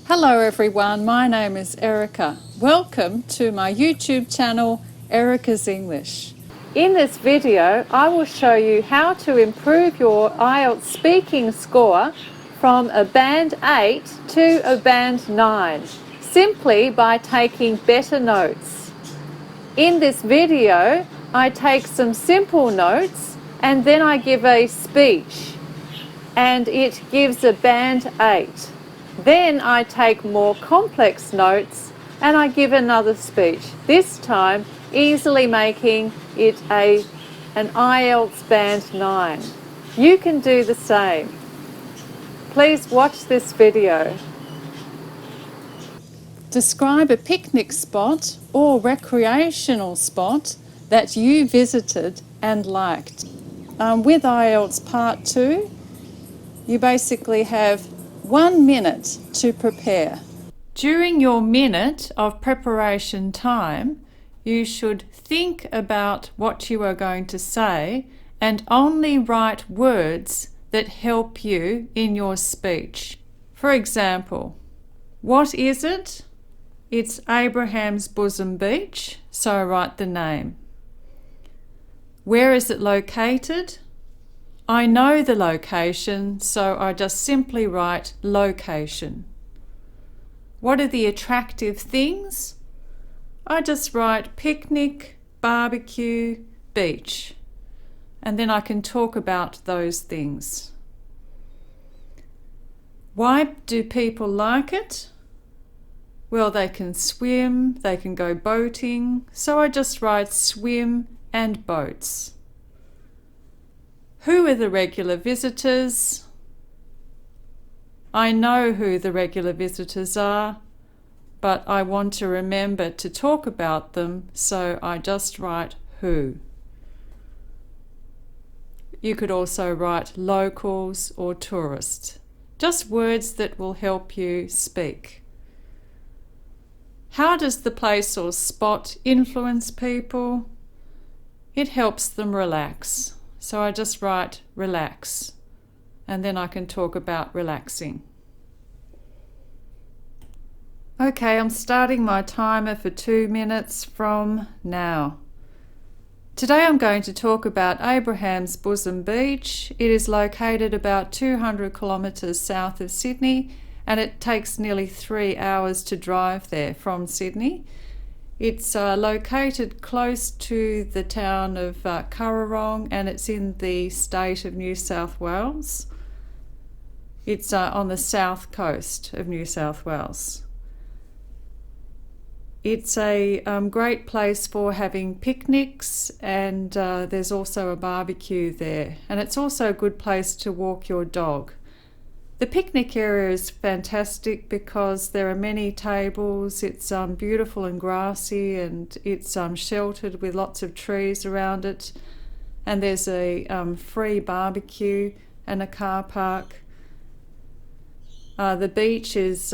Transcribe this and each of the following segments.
Hello everyone, my name is Erica. Welcome to my YouTube channel, Erica's English. In this video, I will show you how to improve your IELTS speaking score from a Band 8 to a Band 9, simply by taking better notes. In this video, I take some simple notes and then I give a speech, and it gives a Band 8. Then I take more complex notes and I give another speech, this time easily making it an IELTS Band 9. You can do the same. Please watch this video. Describe a picnic spot or recreational spot that you visited and liked. With IELTS Part 2, you basically have 1 minute to prepare. During your minute of preparation time, you should think about what you are going to say and only write words that help you in your speech. For example, what is it? It's Abraham's Bosom Beach, so I write the name. Where is it located? I know the location, so I just simply write location. What are the attractive things? I just write picnic, barbecue, beach, and then I can talk about those things. Why do people like it? Well, they can swim, they can go boating, so I just write swim and boats. Who are the regular visitors? I know who the regular visitors are, but I want to remember to talk about them, so I just write who. You could also write locals or tourists, just words that will help you speak. How does the place or spot influence people? It helps them relax. So I just write relax, and then I can talk about relaxing. Okay, I'm starting my timer for 2 minutes from now. Today I'm going to talk about Abraham's Bosom Beach. It is located about 200 kilometres south of Sydney, and it takes nearly 3 hours to drive there from Sydney. It's located close to the town of Currarong, and it's in the state of New South Wales. It's on the south coast of New South Wales. It's a great place for having picnics, and there's also a barbecue there. And it's also a good place to walk your dog. The picnic area is fantastic because there are many tables. It's beautiful and grassy, and it's sheltered with lots of trees around it. And there's a free barbecue and a car park. The beach is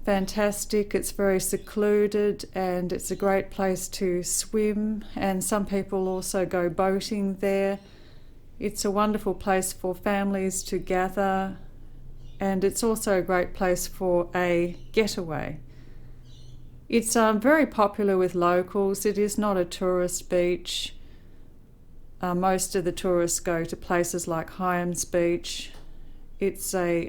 fantastic. It's very secluded, and it's a great place to swim. And some people also go boating there. It's a wonderful place for families to gather. And it's also a great place for a getaway. It's very popular with locals. It is not a tourist beach. Most of the tourists go to places like Hyams Beach. It's a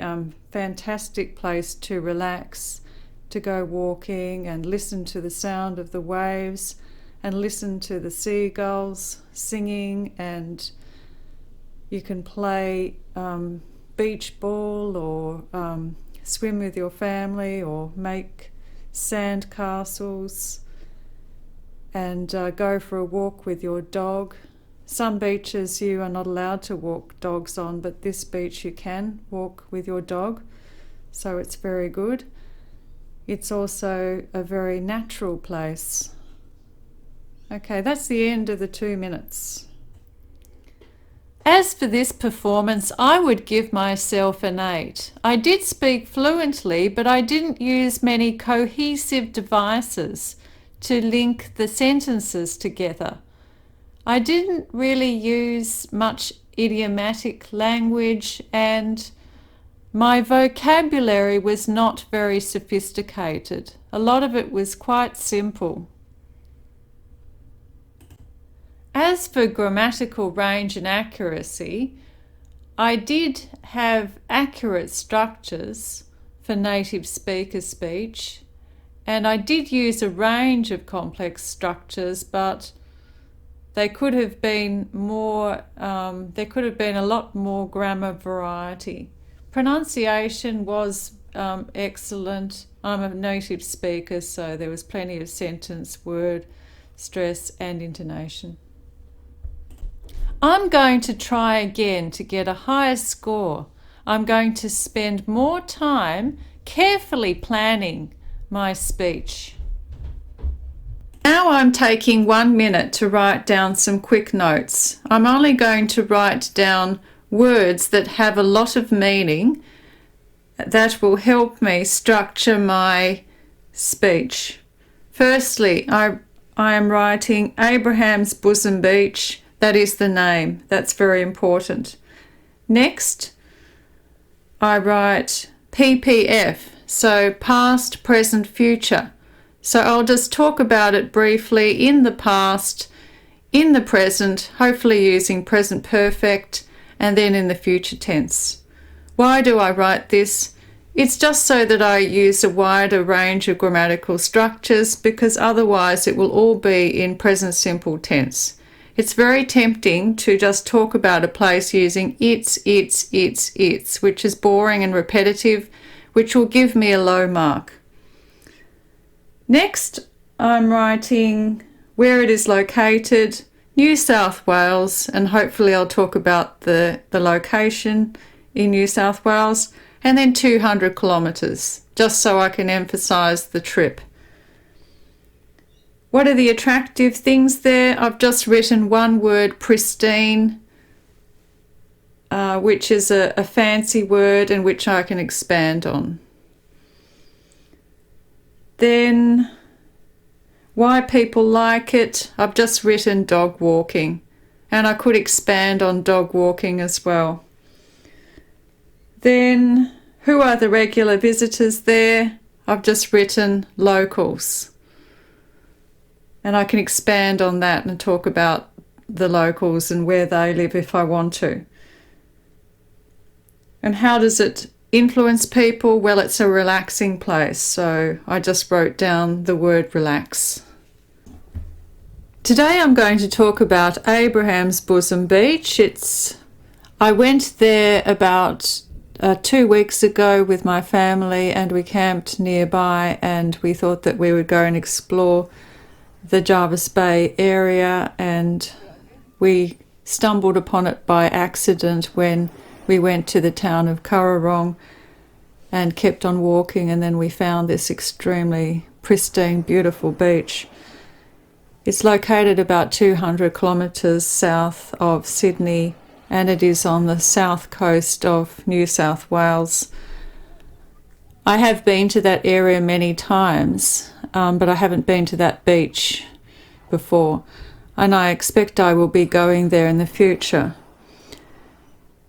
fantastic place to relax, to go walking and listen to the sound of the waves and listen to the seagulls singing, and you can play beach ball or swim with your family or make sand castles and go for a walk with your dog. Some beaches you are not allowed to walk dogs on, but this beach you can walk with your dog, so it's very good. It's also a very natural place. Okay, that's the end of the 2 minutes. As for this performance, I would give myself an 8. I did speak fluently, but I didn't use many cohesive devices to link the sentences together. I didn't really use much idiomatic language, and My vocabulary was not very sophisticated. A lot of it was quite simple. As for grammatical range and accuracy, I did have accurate structures for native speaker speech, and I did use a range of complex structures, but they could have been more, there could have been a lot more grammar variety. Pronunciation was excellent. I'm a native speaker, so there was plenty of sentence, word, stress and intonation. I'm going to try again to get a higher score. I'm going to spend more time carefully planning my speech. Now I'm taking 1 minute to write down some quick notes. I'm only going to write down words that have a lot of meaning that will help me structure my speech. Firstly, I am writing Abraham's Bosom Beach. That is the name. That's very important. Next, I write PPF, so past, present, future. So I'll just talk about it briefly in the past, in the present, hopefully using present perfect, and then in the future tense. Why do I write this? It's just so that I use a wider range of grammatical structures, because otherwise it will all be in present simple tense. It's very tempting to just talk about a place using its, which is boring and repetitive, which will give me a low mark. Next, I'm writing where it is located, New South Wales, and hopefully I'll talk about the location in New South Wales, and then 200 kilometres, just so I can emphasise the trip. What are the attractive things there? I've just written one word, pristine, which is a fancy word and which I can expand on. Then why people like it, I've just written dog walking, and I could expand on dog walking as well. Then who are the regular visitors there? I've just written locals. And I can expand on that and talk about the locals and where they live if I want to. And how does it influence people? Well, it's a relaxing place, so I just wrote down the word relax. Today I'm going to talk about Abraham's Bosom Beach. I went there about 2 weeks ago with my family, and we camped nearby, and we thought that we would go and explore the Jervis Bay area, and we stumbled upon it by accident when we went to the town of Currarong and kept on walking, and then we found this extremely pristine, beautiful beach. It's located about 200 kilometres south of Sydney, and it is on the south coast of New South Wales. I have been to that area many times, but I haven't been to that beach before, and I expect I will be going there in the future.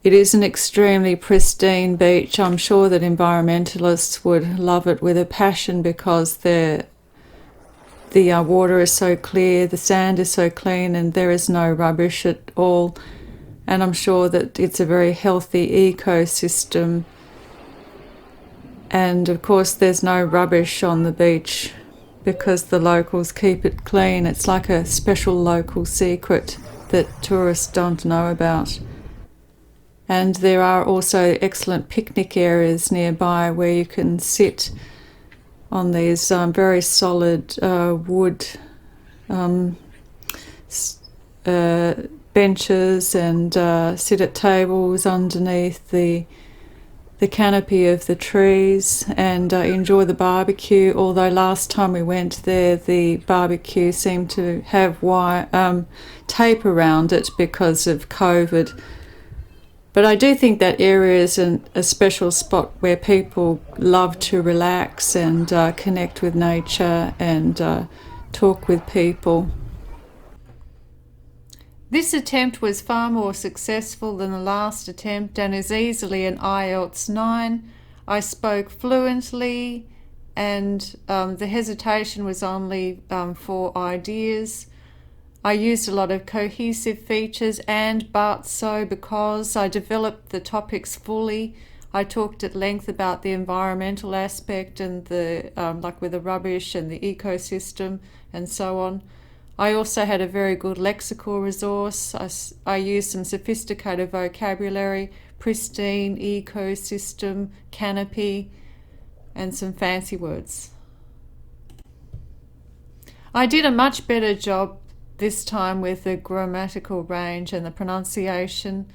It is an extremely pristine beach. I'm sure that environmentalists would love it with a passion, because the water is so clear, the sand is so clean, and there is no rubbish at all. And I'm sure that it's a very healthy ecosystem. And of course there's no rubbish on the beach because the locals keep it clean. It's like a special local secret that tourists don't know about. And there are also excellent picnic areas nearby where you can sit on these very solid wood benches and sit at tables underneath the canopy of the trees and enjoy the barbecue, although last time we went there the barbecue seemed to have tape around it because of COVID. But I do think that area is a special spot where people love to relax and connect with nature and talk with people. This attempt was far more successful than the last attempt and is easily an IELTS 9. I spoke fluently, and the hesitation was only for ideas. I used a lot of cohesive features and but, so, because. I developed the topics fully. I talked at length about the environmental aspect and the like with the rubbish and the ecosystem and so on. I also had a very good lexical resource. I used some sophisticated vocabulary, pristine, ecosystem, canopy, and some fancy words. I did a much better job this time with the grammatical range and the pronunciation.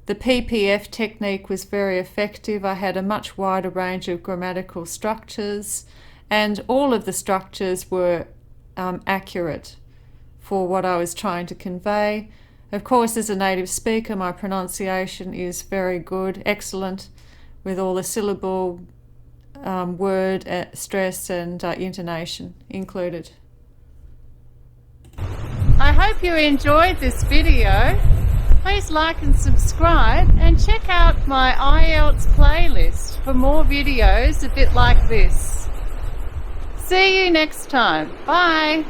The PPF technique was very effective. I had a much wider range of grammatical structures, and all of the structures were accurate for what I was trying to convey. Of course, as a native speaker, my pronunciation is very good, excellent, with all the syllable, word, stress and intonation included. I hope you enjoyed this video. Please like and subscribe, and check out my IELTS playlist for more videos a bit like this. See you next time. Bye.